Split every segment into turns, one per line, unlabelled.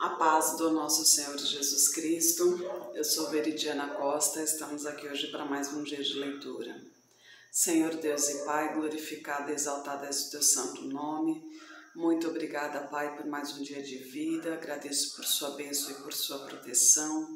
A paz do nosso Senhor Jesus Cristo. Eu sou Veridiana Costa, estamos aqui hoje para mais um dia de leitura. Senhor Deus e Pai, glorificado e exaltado é o teu santo nome. Muito obrigada, Pai, por mais um dia de vida. Agradeço por sua bênção e por sua proteção.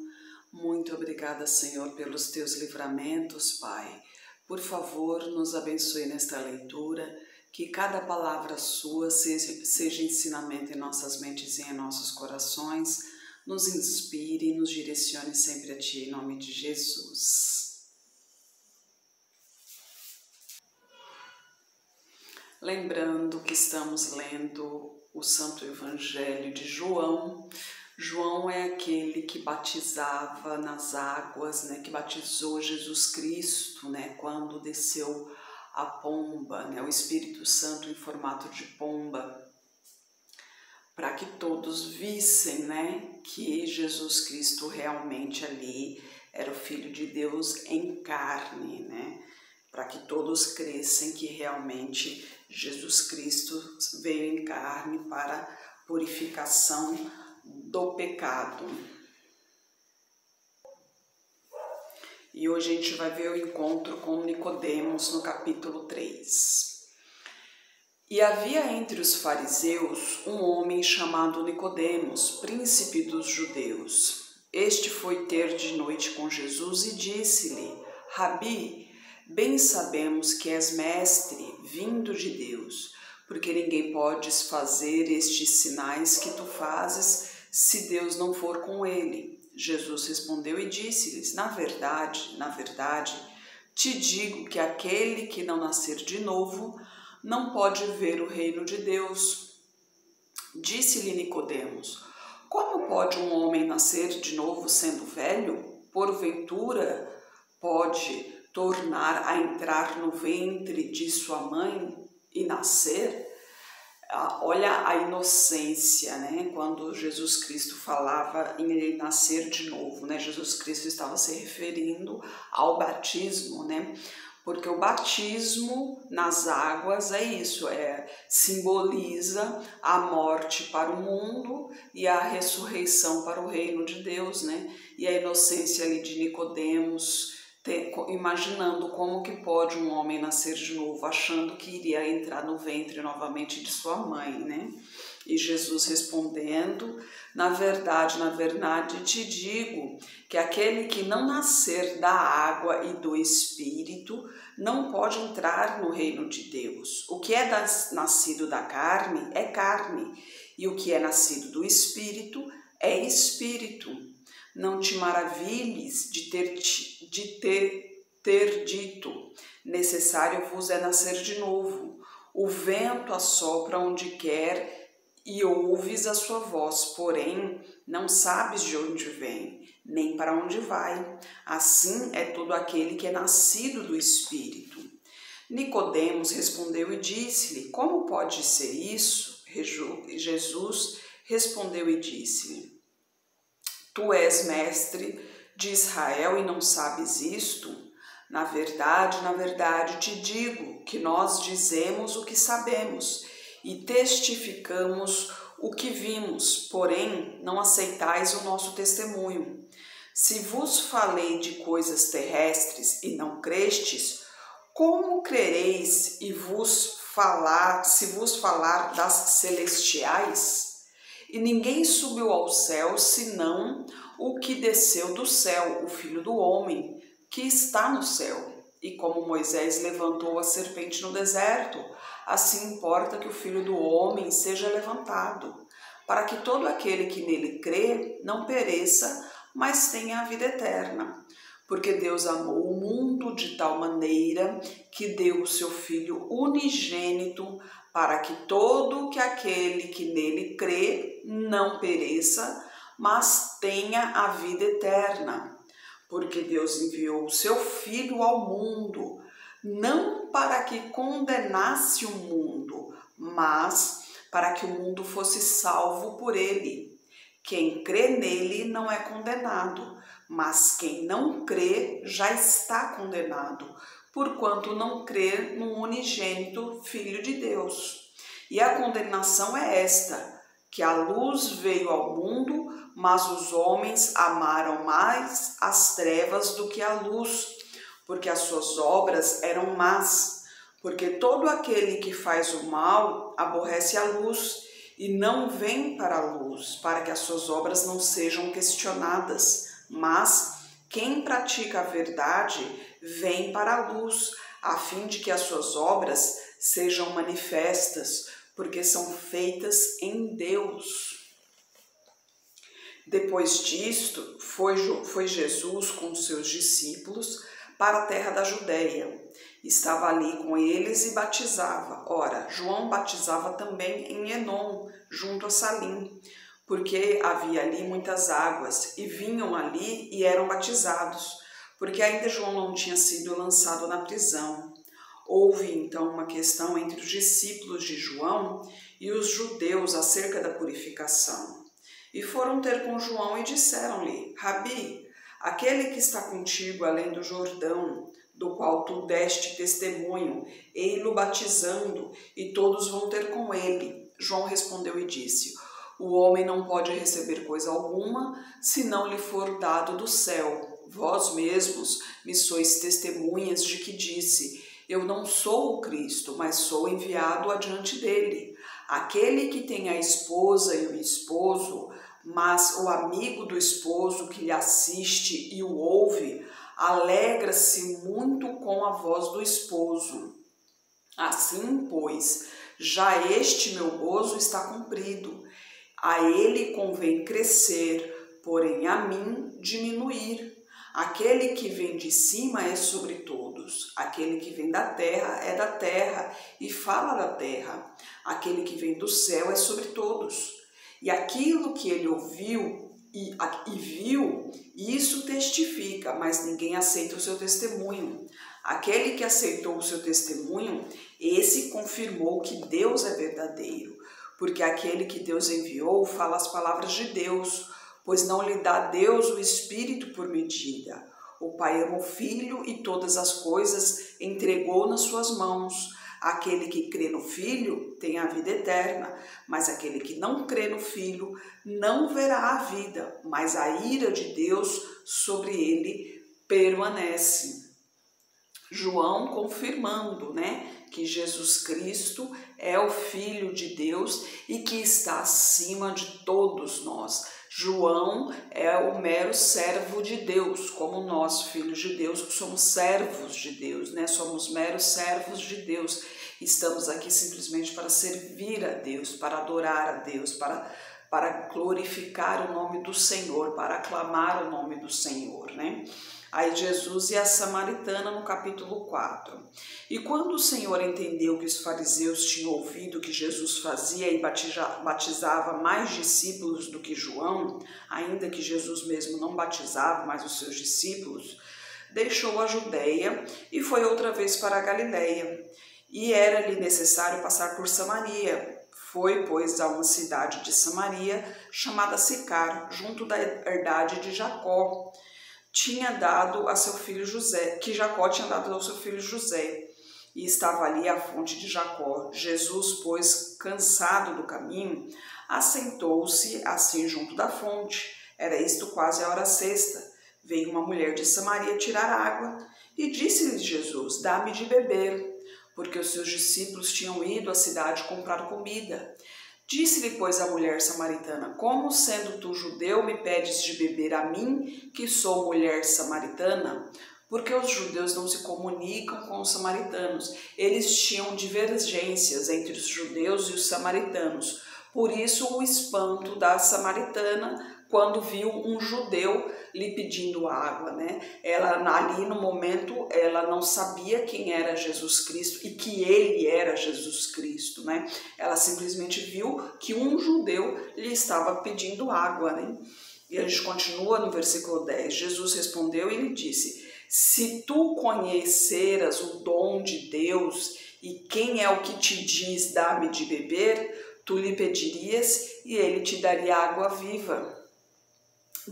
Muito obrigada, Senhor, pelos teus livramentos, Pai. Por favor, nos abençoe nesta leitura. Que cada palavra sua seja ensinamento em nossas mentes e em nossos corações, nos inspire e nos direcione sempre a Ti, em nome de Jesus. Lembrando que estamos lendo o Santo Evangelho de João. João é aquele que batizava nas águas, que batizou Jesus Cristo, quando desceu a pomba, o Espírito Santo em formato de pomba, para que todos vissem, que Jesus Cristo realmente ali era o Filho de Deus em carne, para que todos crescem que realmente Jesus Cristo veio em carne para purificação do pecado. E hoje a gente vai ver o encontro com Nicodemos no capítulo 3. E havia entre os fariseus um homem chamado Nicodemos, príncipe dos judeus. Este foi ter de noite com Jesus e disse-lhe: Rabi, bem sabemos que és mestre, vindo de Deus, porque ninguém pode fazer estes sinais que tu fazes se Deus não for com ele. Jesus respondeu e disse-lhes: Na verdade, te digo que aquele que não nascer de novo não pode ver o reino de Deus. Disse-lhe Nicodemos: Como pode um homem nascer de novo sendo velho? Porventura pode tornar a entrar no ventre de sua mãe e nascer? Olha a inocência, quando Jesus Cristo falava em ele nascer de novo, Jesus Cristo estava se referindo ao batismo, porque o batismo nas águas é isso, simboliza a morte para o mundo e a ressurreição para o reino de Deus, E a inocência ali de Nicodemos, imaginando como que pode um homem nascer de novo, achando que iria entrar no ventre novamente de sua mãe, E Jesus respondendo: na verdade, te digo que aquele que não nascer da água e do Espírito não pode entrar no reino de Deus. O que é nascido da carne é carne, e o que é nascido do Espírito é Espírito. Não te maravilhes de ter dito: necessário vos é nascer de novo. O vento assopra onde quer e ouves a sua voz, porém não sabes de onde vem, nem para onde vai. Assim é todo aquele que é nascido do Espírito. Nicodemos respondeu e disse-lhe: Como pode ser isso? Jesus respondeu e disse-lhe: Tu és mestre de Israel e não sabes isto? Na verdade te digo que nós dizemos o que sabemos e testificamos o que vimos, porém não aceitais o nosso testemunho. Se vos falei de coisas terrestres e não crestes, como crereis se vos falar das celestiais? E ninguém subiu ao céu, senão o que desceu do céu, o Filho do Homem, que está no céu. E como Moisés levantou a serpente no deserto, assim importa que o Filho do Homem seja levantado, para que todo aquele que nele crê não pereça, mas tenha a vida eterna. Porque Deus amou o mundo de tal maneira que deu o seu Filho unigênito, para que todo aquele que nele crê não pereça, mas tenha a vida eterna. Porque Deus enviou o seu Filho ao mundo, não para que condenasse o mundo, mas para que o mundo fosse salvo por ele. Quem crê nele não é condenado, mas quem não crê já está condenado, porquanto não crê no unigênito Filho de Deus. E a condenação é esta: que a luz veio ao mundo, mas os homens amaram mais as trevas do que a luz, porque as suas obras eram más. Porque todo aquele que faz o mal aborrece a luz e não vem para a luz, para que as suas obras não sejam questionadas. Mas quem pratica a verdade vem para a luz, a fim de que as suas obras sejam manifestas, porque são feitas em Deus. Depois disto, foi Jesus com os seus discípulos para a terra da Judéia. Estava ali com eles e batizava. Ora, João batizava também em Enom, junto a Salim, porque havia ali muitas águas, e vinham ali e eram batizados, porque ainda João não tinha sido lançado na prisão. Houve então uma questão entre os discípulos de João e os judeus acerca da purificação. E foram ter com João e disseram-lhe: Rabi, aquele que está contigo além do Jordão, do qual tu deste testemunho, ei-lo batizando, e todos vão ter com ele. João respondeu e disse: O homem não pode receber coisa alguma, se não lhe for dado do céu. Vós mesmos me sois testemunhas de que disse: Eu não sou o Cristo, mas sou enviado adiante dele. Aquele que tem a esposa e o esposo, mas o amigo do esposo que lhe assiste e o ouve, alegra-se muito com a voz do esposo. Assim, pois, já este meu gozo está cumprido. A ele convém crescer, porém a mim diminuir. Aquele que vem de cima é sobre todos. Aquele que vem da terra é da terra e fala da terra. Aquele que vem do céu é sobre todos. E aquilo que ele ouviu e viu, isso testifica, mas ninguém aceita o seu testemunho. Aquele que aceitou o seu testemunho, esse confirmou que Deus é verdadeiro, porque aquele que Deus enviou fala as palavras de Deus, pois não lhe dá Deus o Espírito por medida. O Pai ama o Filho e todas as coisas entregou nas suas mãos. Aquele que crê no Filho tem a vida eterna, mas aquele que não crê no Filho não verá a vida, mas a ira de Deus sobre ele permanece. João confirmando, que Jesus Cristo é o Filho de Deus e que está acima de todos nós. João é o mero servo de Deus, como nós, filhos de Deus, que somos servos de Deus, somos meros servos de Deus. Estamos aqui simplesmente para servir a Deus, para adorar a Deus, para glorificar o nome do Senhor, para aclamar o nome do Senhor, Aí Jesus e a samaritana no capítulo 4. E quando o Senhor entendeu que os fariseus tinham ouvido que Jesus fazia e batizava mais discípulos do que João, ainda que Jesus mesmo não batizava mais os seus discípulos, deixou a Judéia e foi outra vez para a Galiléia. E era-lhe necessário passar por Samaria. Foi, pois, a uma cidade de Samaria chamada Sicar, junto da herdade de Jacó, tinha dado a seu filho José, que Jacó tinha dado ao seu filho José, e estava ali a fonte de Jacó. Jesus, pois, cansado do caminho, assentou-se assim junto da fonte. Era isto quase a hora sexta. Veio uma mulher de Samaria tirar água, e disse-lhe Jesus: Dá-me de beber, porque os seus discípulos tinham ido à cidade comprar comida. Disse-lhe, pois, a mulher samaritana: Como, sendo tu judeu, me pedes de beber a mim, que sou mulher samaritana? Porque os judeus não se comunicam com os samaritanos. Eles tinham divergências entre os judeus e os samaritanos. Por isso o espanto da samaritana quando viu um judeu lhe pedindo água, Ela ali no momento, ela não sabia quem era Jesus Cristo e que ele era Jesus Cristo, Ela simplesmente viu que um judeu lhe estava pedindo água, E a gente continua no versículo 10. Jesus respondeu e lhe disse: Se tu conheceras o dom de Deus e quem é o que te diz, dá-me de beber, tu lhe pedirias e ele te daria água viva.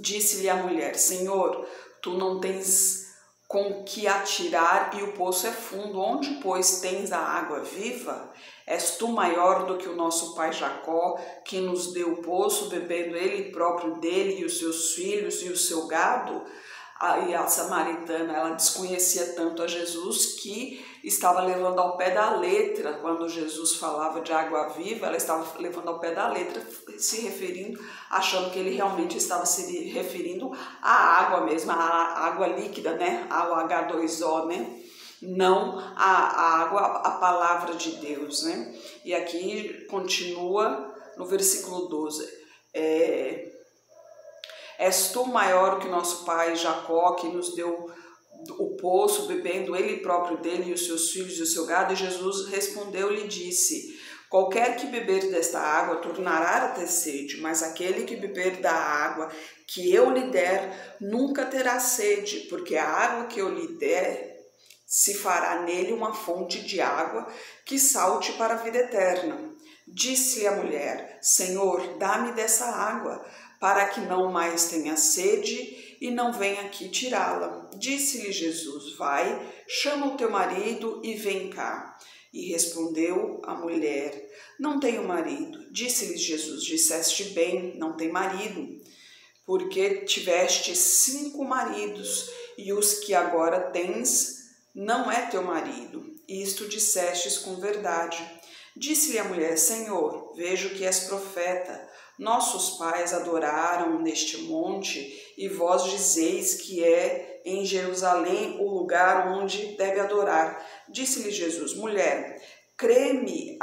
Disse-lhe a mulher: Senhor, tu não tens com que atirar e o poço é fundo. Onde, pois, tens a água viva? És tu maior do que o nosso pai Jacó, que nos deu o poço, bebendo ele próprio dele e os seus filhos e o seu gado? E a samaritana, ela desconhecia tanto a Jesus que estava levando ao pé da letra. Quando Jesus falava de água viva, ela estava levando ao pé da letra, se referindo, achando que ele realmente estava se referindo à água mesmo, à água líquida, né? Ao H2O, né? Não a água, a palavra de Deus, né? E aqui continua no versículo 12. És tu maior que nosso pai Jacó, que nos deu o poço, bebendo ele próprio dele e os seus filhos e o seu gado? E Jesus respondeu-lhe e disse: qualquer que beber desta água tornará a ter sede, mas aquele que beber da água que eu lhe der nunca terá sede, porque a água que eu lhe der se fará nele uma fonte de água que salte para a vida eterna. Disse-lhe a mulher: Senhor, dá-me dessa água, para que não mais tenha sede e não venha aqui tirá-la. Disse-lhe Jesus: vai, chama o teu marido e vem cá. E respondeu a mulher: não tenho marido. Disse-lhe Jesus: disseste bem, não tem marido, porque tiveste 5 maridos, e os que agora tens não é teu marido. Isto dissestes com verdade. Disse-lhe a mulher: Senhor, vejo que és profeta. Nossos pais adoraram neste monte, e vós dizeis que é em Jerusalém o lugar onde deve adorar. Disse-lhe Jesus: mulher, crê-me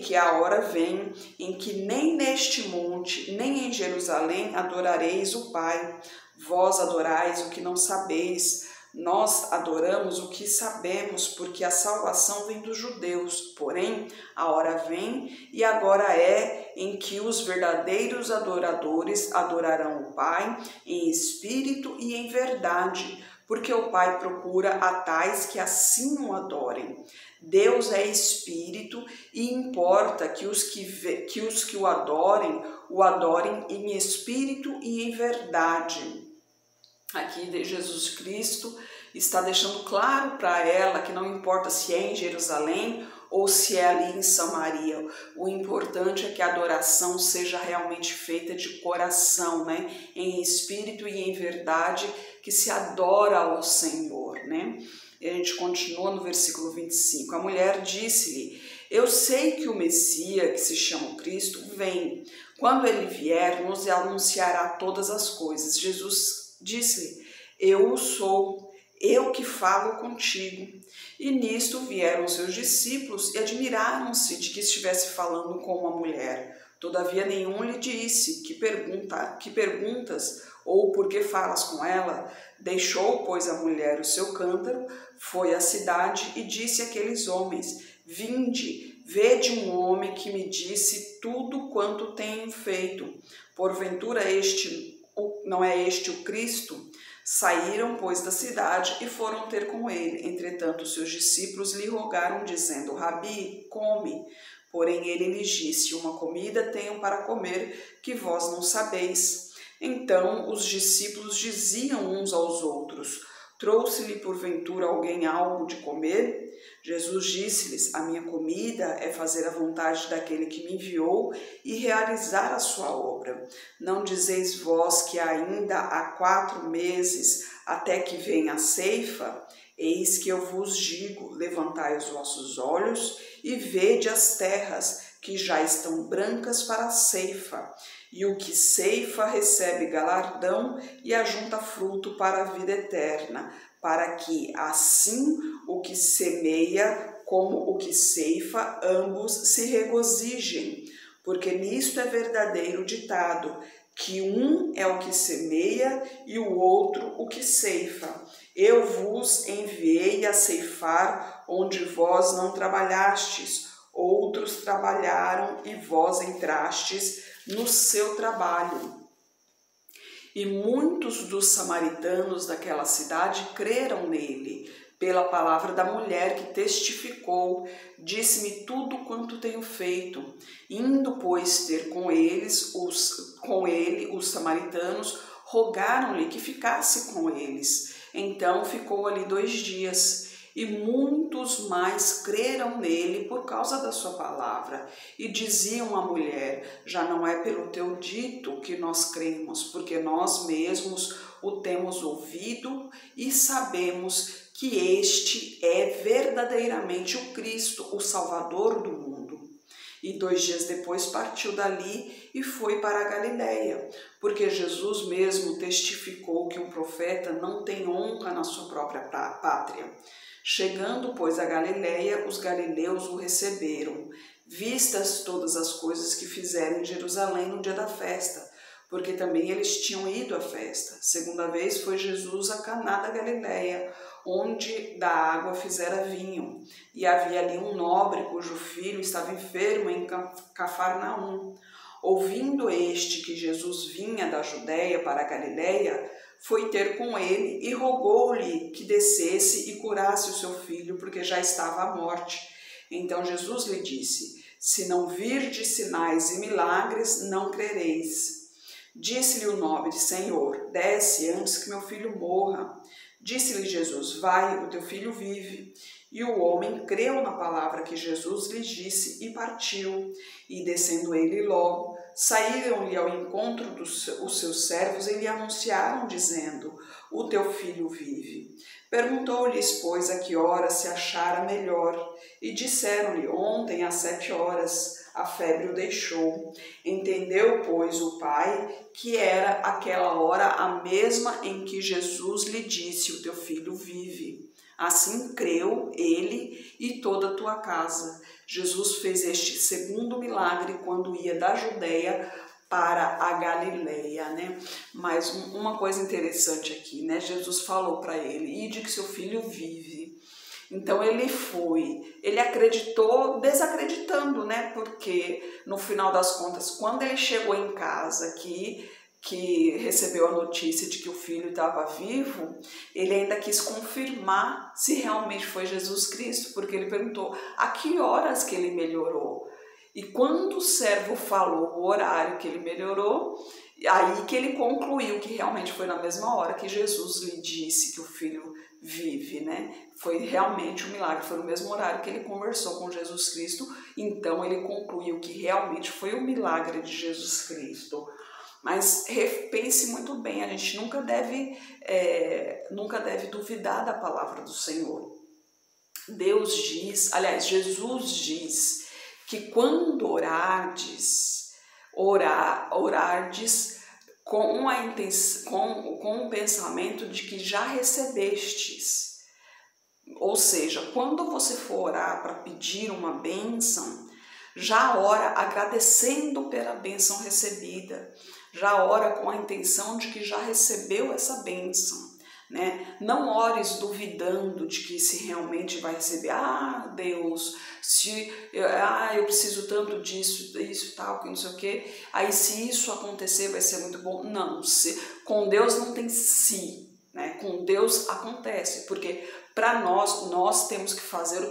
que a hora vem em que nem neste monte, nem em Jerusalém adorareis o Pai. Vós adorais o que não sabeis. Nós adoramos o que sabemos, porque a salvação vem dos judeus. Porém, a hora vem e agora é em que os verdadeiros adoradores adorarão o Pai em espírito e em verdade, porque o Pai procura a tais que assim o adorem. Deus é espírito e importa que os que o adorem em espírito e em verdade. Aqui Jesus Cristo está deixando claro para ela que não importa se é em Jerusalém ou se é ali em Samaria. O importante é que a adoração seja realmente feita de coração, né? Em espírito e em verdade, que se adora ao Senhor, né? E a gente continua no versículo 25. A mulher disse-lhe: eu sei que o Messias, que se chama Cristo, vem. Quando ele vier, nos anunciará todas as coisas. Jesus disse-lhe: eu sou, eu que falo contigo. E nisto vieram seus discípulos e admiraram-se de que estivesse falando com uma mulher. Todavia nenhum lhe disse: que perguntas, ou por que falas com ela? Deixou, pois, a mulher o seu cântaro, foi à cidade e disse àqueles homens: vinde, vede um homem que me disse tudo quanto tenho feito. Porventura não é este o Cristo? Saíram, pois, da cidade e foram ter com ele. Entretanto, seus discípulos lhe rogaram, dizendo: Rabi, come. Porém, ele lhes disse: uma comida tenho para comer, que vós não sabeis. Então, os discípulos diziam uns aos outros: trouxe-lhe porventura alguém algo de comer? Jesus disse-lhes: a minha comida é fazer a vontade daquele que me enviou e realizar a sua obra. Não dizeis vós que ainda há 4 meses até que venha a ceifa? Eis que eu vos digo: levantai os vossos olhos e vede as terras, que já estão brancas para a ceifa. E o que ceifa recebe galardão e ajunta fruto para a vida eterna, para que assim o que semeia como o que ceifa, ambos se regozijem. Porque nisto é verdadeiro o ditado, que um é o que semeia e o outro o que ceifa. Eu vos enviei a ceifar onde vós não trabalhastes, outros trabalharam e vós entrastes no seu trabalho. E muitos dos samaritanos daquela cidade creram nele, pela palavra da mulher que testificou: disse-me tudo quanto tenho feito. Indo, pois, ter com ele, os samaritanos rogaram-lhe que ficasse com eles. Então ficou ali 2 dias. e muitos mais creram nele por causa da sua palavra. E diziam à mulher: já não é pelo teu dito que nós cremos, porque nós mesmos o temos ouvido e sabemos que este é verdadeiramente o Cristo, o Salvador do mundo. E 2 dias depois partiu dali e foi para a Galiléia, porque Jesus mesmo testificou que um profeta não tem honra na sua própria pátria. Chegando, pois, a Galiléia, os galileus o receberam, vistas todas as coisas que fizeram em Jerusalém no dia da festa, porque também eles tinham ido à festa. Segunda vez foi Jesus a Caná da Galiléia, onde da água fizera vinho. E havia ali um nobre cujo filho estava enfermo em Cafarnaum. Ouvindo este que Jesus vinha da Judéia para a Galiléia, foi ter com ele e rogou-lhe que descesse e curasse o seu filho, porque já estava à morte. Então Jesus lhe disse: se não virdes sinais e milagres, não crereis. Disse-lhe o nobre: Senhor, desce antes que meu filho morra. Disse-lhe Jesus: vai, o teu filho vive. E o homem creu na palavra que Jesus lhe disse e partiu. E descendo ele logo, saíram-lhe ao encontro os seus servos e lhe anunciaram, dizendo: o teu filho vive. Perguntou-lhes, pois, a que hora se achara melhor. E disseram-lhe: ontem às 7 horas. A febre o deixou. Entendeu, pois, o pai que era aquela hora a mesma em que Jesus lhe disse: o teu filho vive. Assim creu ele e toda a tua casa. Jesus fez este segundo milagre quando ia da Judéia para a Galiléia, né? Mas uma coisa interessante aqui, né? Jesus falou para ele: ide que seu filho vive. Então ele acreditou desacreditando, né? Porque no final das contas, quando ele chegou em casa que recebeu a notícia de que o filho estava vivo, ele ainda quis confirmar se realmente foi Jesus Cristo, porque ele perguntou a que horas que ele melhorou. E quando o servo falou o horário que ele melhorou, aí que ele concluiu que realmente foi na mesma hora que Jesus lhe disse que o filho vive, né? Foi realmente um milagre, foi no mesmo horário que ele conversou com Jesus Cristo, então ele concluiu que realmente foi o milagre de Jesus Cristo. Mas pense muito bem, a gente nunca deve duvidar da palavra do Senhor. Deus diz, aliás, Jesus diz que quando orardes com a intenção, com o pensamento de que já recebestes. Ou seja, quando você for orar para pedir uma bênção, já ora agradecendo pela bênção recebida, já ora com a intenção de que já recebeu essa bênção, né? Não ores duvidando de que se realmente vai receber. Deus, eu preciso tanto disso, isso, tal, que não sei o quê. Aí se isso acontecer vai ser muito bom. Não, com Deus não tem se, né? Com Deus acontece, porque para nós temos que fazer o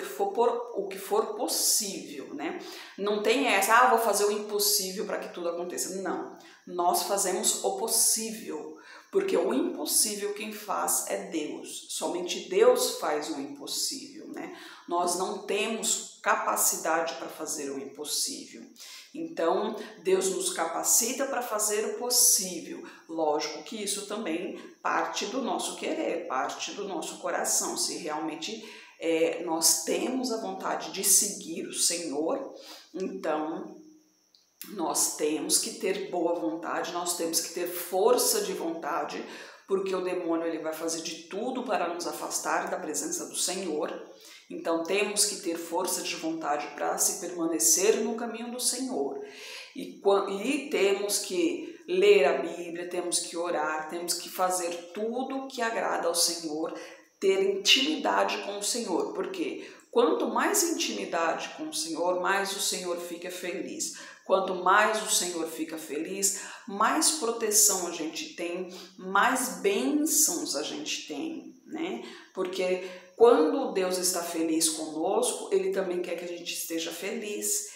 que for possível, né? Não tem essa, vou fazer o impossível para que tudo aconteça. Não, nós fazemos o possível, porque o impossível quem faz é Deus. Somente Deus faz o impossível, né? Nós não temos capacidade para fazer o impossível. Então, Deus nos capacita para fazer o possível. Lógico que isso também parte do nosso querer, parte do nosso coração. Se realmente nós temos a vontade de seguir o Senhor, então nós temos que ter boa vontade, nós temos que ter força de vontade, porque o demônio ele vai fazer de tudo para nos afastar da presença do Senhor. Então temos que ter força de vontade para se permanecer no caminho do Senhor. E temos que ler a Bíblia, temos que orar, temos que fazer tudo que agrada ao Senhor, ter intimidade com o Senhor, porque quanto mais intimidade com o Senhor fica feliz. Quanto mais o Senhor fica feliz, mais proteção a gente tem, mais bênçãos a gente tem, né? Porque quando Deus está feliz conosco, Ele também quer que a gente esteja feliz.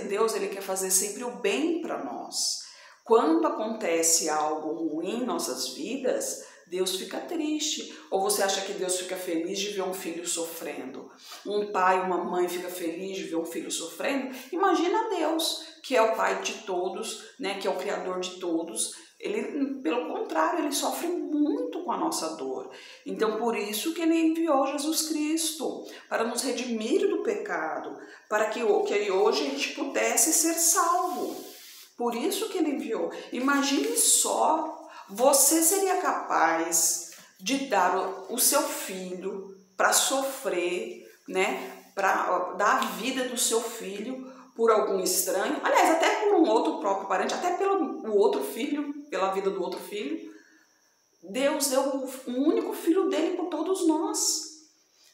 Deus quer fazer sempre o bem para nós. Quando acontece algo ruim em nossas vidas, Deus fica triste. Ou você acha que Deus fica feliz de ver um filho sofrendo? Um pai, uma mãe fica feliz de ver um filho sofrendo? Imagina Deus, que é o pai de todos, né, que é o criador de todos. Ele, pelo contrário, ele sofre muito com a nossa dor. Então, por isso que ele enviou Jesus Cristo, para nos redimir do pecado, para que hoje a gente pudesse ser salvo. Por isso que ele enviou. Imagine só, você seria capaz de dar o seu filho para sofrer, né, para dar a vida do seu filho por algum estranho, aliás, até por um outro próprio parente, até pelo outro filho, pela vida do outro filho. Deus deu um único filho dele por todos nós.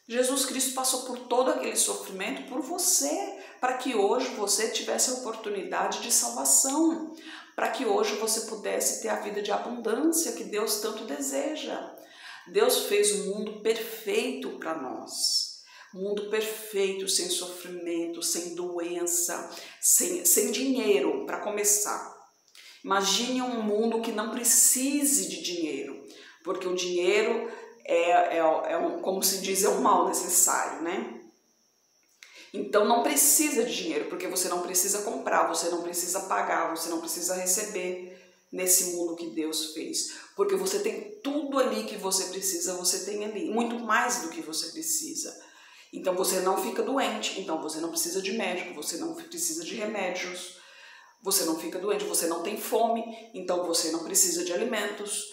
Jesus Cristo passou por todo aquele sofrimento por você, para que hoje você tivesse a oportunidade de salvação, para que hoje você pudesse ter a vida de abundância que Deus tanto deseja. Deus fez um mundo perfeito para nós. Um mundo perfeito, sem sofrimento, sem doença, sem dinheiro, para começar. Imagine um mundo que não precise de dinheiro, porque o dinheiro como se diz, é um mal necessário, né? Então não precisa de dinheiro, porque você não precisa comprar, você não precisa pagar, você não precisa receber nesse mundo que Deus fez. Porque você tem tudo ali que você precisa, você tem ali, muito mais do que você precisa. Então você não fica doente, então você não precisa de médico, você não precisa de remédios, você não fica doente, você não tem fome, então você não precisa de alimentos,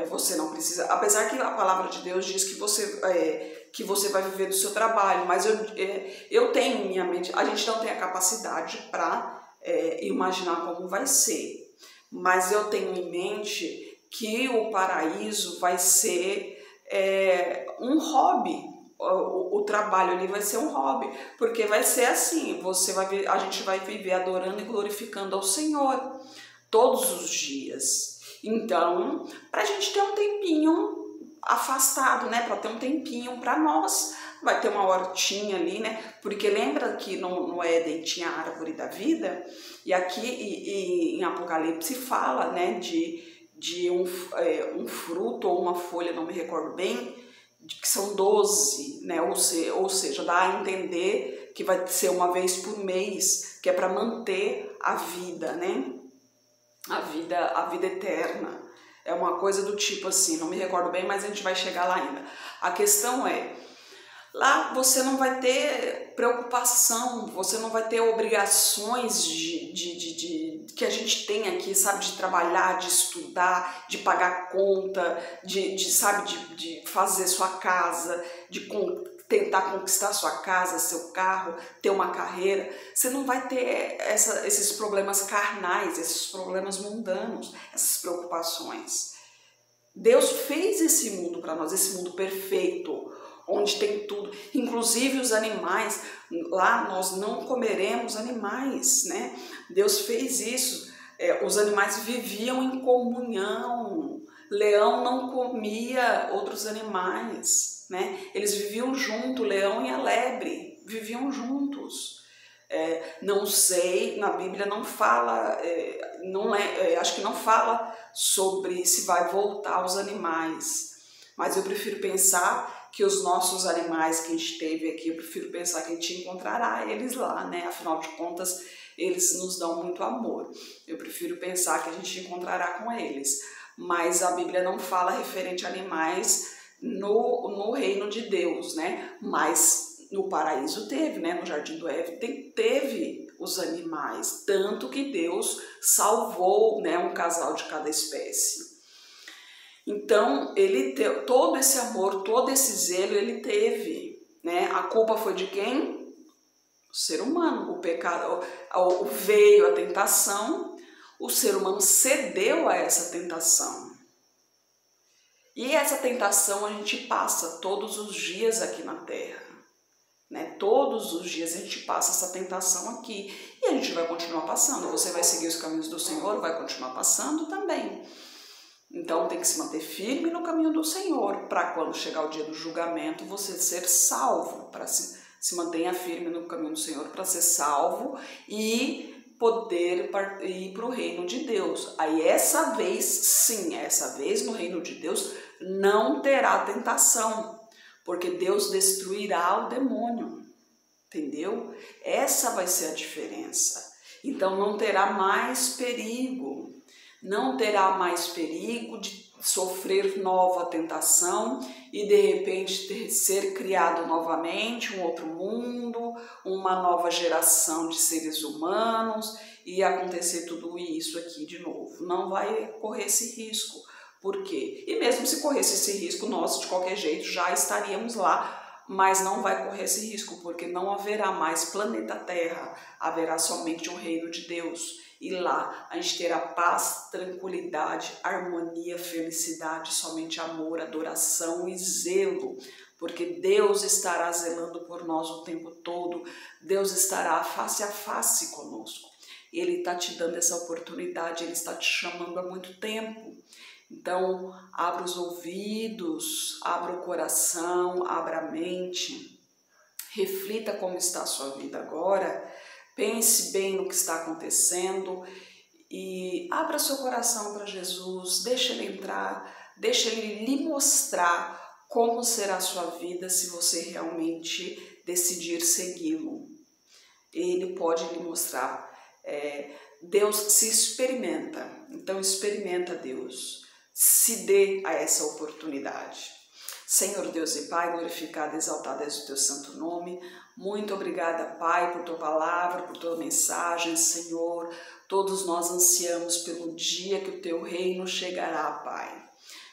você não precisa, apesar que a palavra de Deus diz que você vai viver do seu trabalho, mas eu tenho em minha mente, a gente não tem a capacidade para imaginar como vai ser, mas eu tenho em esse que o paraíso vai ser um hobby. O trabalho ali vai ser um hobby, porque vai ser assim, a gente vai viver adorando e glorificando ao Senhor todos os dias. Então, para a gente ter um tempinho afastado, né, para ter um tempinho para nós, vai ter uma hortinha ali, né, porque lembra que no Éden tinha a árvore da vida, e aqui em Apocalipse fala, né, de um fruto ou uma folha, não me recordo bem, que são 12, né? Ou seja, dá a entender que vai ser uma vez por mês, que é para manter a vida, né? A vida eterna. É uma coisa do tipo assim, não me recordo bem, mas a gente vai chegar lá ainda. A questão é, lá você não vai ter preocupação, você não vai ter obrigações que a gente tem aqui, sabe, de trabalhar, de estudar, de pagar conta, de fazer sua casa, tentar conquistar sua casa, seu carro, ter uma carreira. Você não vai ter esses problemas carnais, esses problemas mundanos, essas preocupações. Deus fez esse mundo para nós, esse mundo perfeito, onde tem tudo, inclusive os animais. Lá nós não comeremos animais, né? Deus fez isso. Os animais viviam em comunhão. Leão não comia outros animais, né? Eles viviam junto, o leão e a lebre viviam juntos. Não sei, na Bíblia não fala, acho que não fala sobre se vai voltar os animais, mas eu prefiro pensar que os nossos animais que a gente teve aqui, eu prefiro pensar que a gente encontrará eles lá, né? Afinal de contas, eles nos dão muito amor. Eu prefiro pensar que a gente encontrará com eles. Mas a Bíblia não fala referente a animais no reino de Deus, né? Mas no paraíso teve, né? No jardim do Éden teve os animais, tanto que Deus salvou, né, um casal de cada espécie. Então, todo esse amor, todo esse zelo ele teve, né? A culpa foi de quem? O ser humano. O pecado veio a tentação, o ser humano cedeu a essa tentação. E essa tentação a gente passa todos os dias aqui na Terra, né? Todos os dias a gente passa essa tentação aqui e a gente vai continuar passando. Você vai seguir os caminhos do Senhor, vai continuar passando também. Então tem que se manter firme no caminho do Senhor, para quando chegar o dia do julgamento você ser salvo, para se mantenha firme no caminho do Senhor para ser salvo e poder ir para o reino de Deus. Aí essa vez, sim, essa vez no reino de Deus não terá tentação, porque Deus destruirá o demônio, entendeu? Essa vai ser a diferença. Então não terá mais perigo, não terá mais perigo de sofrer nova tentação e de repente ser criado novamente um outro mundo, uma nova geração de seres humanos e acontecer tudo isso aqui de novo. Não vai correr esse risco. Por quê? E mesmo se corresse esse risco, nós de qualquer jeito já estaríamos lá, mas não vai correr esse risco, porque não haverá mais planeta Terra, haverá somente o reino de Deus. E lá a gente terá paz, tranquilidade, harmonia, felicidade, somente amor, adoração e zelo, porque Deus estará zelando por nós o tempo todo, Deus estará face a face conosco. Ele está te dando essa oportunidade, Ele está te chamando há muito tempo. Então, abra os ouvidos, abra o coração, abra a mente, reflita como está a sua vida agora, pense bem no que está acontecendo e abra seu coração para Jesus, deixa Ele entrar, deixa Ele lhe mostrar como será a sua vida se você realmente decidir segui-lo. Ele pode lhe mostrar. Deus se experimenta, então experimenta Deus. Se dê a essa oportunidade. Senhor Deus e Pai, glorificado e exaltado és o teu santo nome. Muito obrigada, Pai, por tua palavra, por tua mensagem, Senhor. Todos nós ansiamos pelo dia que o teu reino chegará, Pai.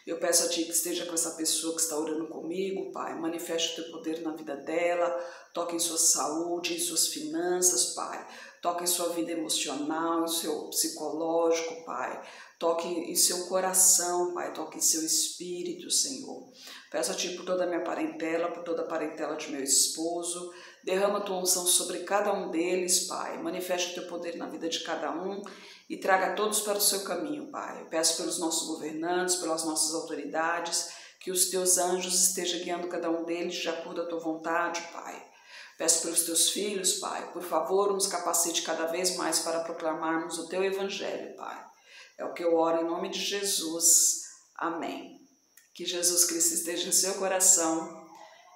Eu peço a Ti que esteja com essa pessoa que está orando comigo, Pai. Manifeste o Teu poder na vida dela, toque em sua saúde, em suas finanças, Pai. Toque em sua vida emocional, em seu psicológico, Pai. Toque em seu coração, Pai. Toque em seu espírito, Senhor. Peço a Ti por toda a minha parentela, por toda a parentela de meu esposo. Derrama a Tua unção sobre cada um deles, Pai. Manifeste o Teu poder na vida de cada um e traga todos para o seu caminho, Pai. Eu peço pelos nossos governantes, pelas nossas autoridades, que os Teus anjos estejam guiando cada um deles de acordo à Tua vontade, Pai. Peço pelos Teus filhos, Pai, por favor, nos capacite cada vez mais para proclamarmos o Teu Evangelho, Pai. É o que eu oro em nome de Jesus. Amém. Que Jesus Cristo esteja em seu coração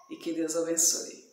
e que Deus abençoe.